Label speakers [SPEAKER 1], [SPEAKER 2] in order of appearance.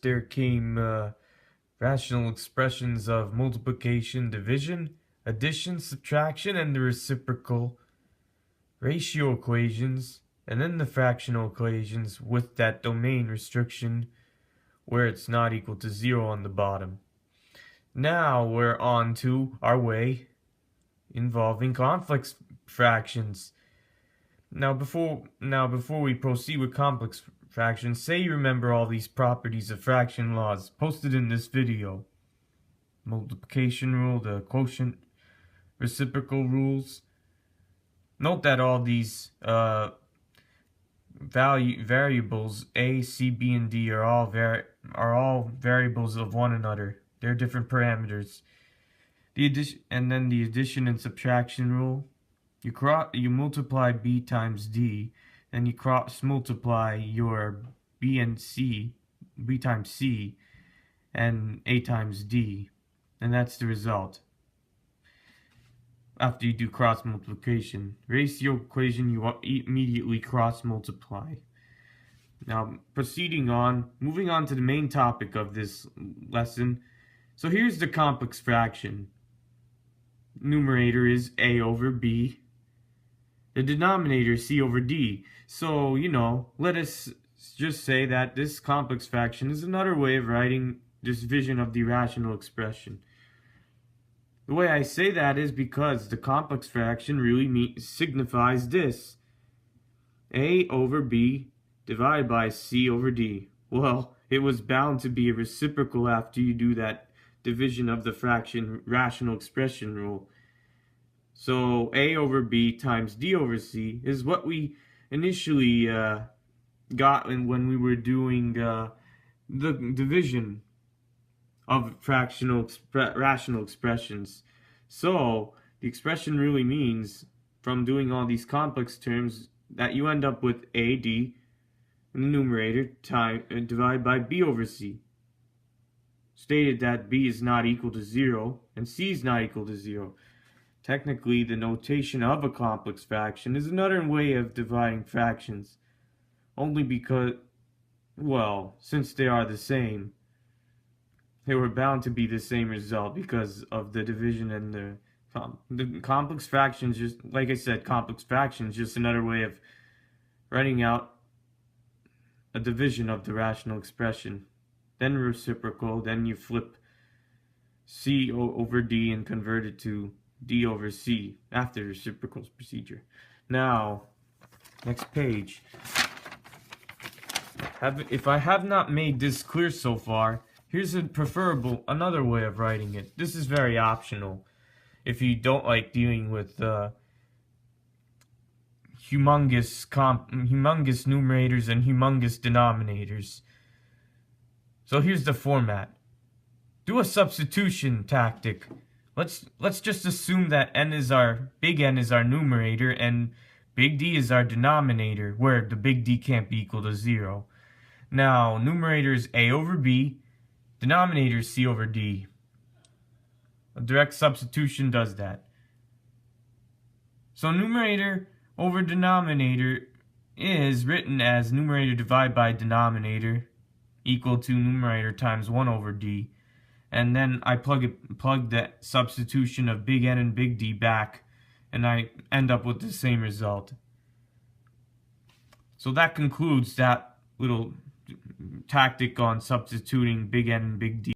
[SPEAKER 1] First, there came rational expressions of multiplication, division, addition, subtraction, and the reciprocal, ratio equations, and then the fractional equations with that domain restriction where it's not equal to 0 on the bottom. Now we're on to our way involving complex fractions. Now before we proceed with complex fractions, say you remember all these properties of fraction laws posted in this video. Multiplication rule, the quotient, reciprocal rules. Note that all these variables A, C, B, and D are all variables of one another. They're different parameters. The addition and subtraction rule. You multiply B times D, then you cross multiply your B times C, and A times D, and that's the result. After you do cross multiplication, ratio equation, you immediately cross multiply. Now, moving on to the main topic of this lesson. So here's the complex fraction. Numerator is A over B. The denominator is C over D. So, let us just say that this complex fraction is another way of writing this division of the rational expression. The way I say that is because the complex fraction really signifies this. A over B divided by C over D. Well, it was bound to be a reciprocal after you do that division of the fraction rational expression rule. So A over B times D over C is what we initially got when we were doing the division of rational expressions. So the expression really means, from doing all these complex terms, that you end up with AD in the numerator divided by B over C. Stated that B is not equal to 0 and C is not equal to 0. Technically, the notation of a complex fraction is another way of dividing fractions, only because, well, since they are the same, they were bound to be the same result because of the division and the complex fractions. Just like I said, complex fractions just another way of writing out a division of the rational expression. Then reciprocal, then you flip C over D and convert it to D over C after the reciprocal procedure. Now, next page. If I have not made this clear so far, here's another way of writing it. This is very optional if you don't like dealing with humongous numerators and humongous denominators. So here's the format. Do a substitution tactic. Let's just assume that big N is our numerator and big D is our denominator, where the big D can't be equal to 0. Now, numerator is A over B, denominator is C over D. A direct substitution does that. So numerator over denominator is written as numerator divided by denominator equal to numerator times 1 over D. And then I plug that substitution of big N and big D back, and I end up with the same result. So that concludes that little tactic on substituting big N and big D.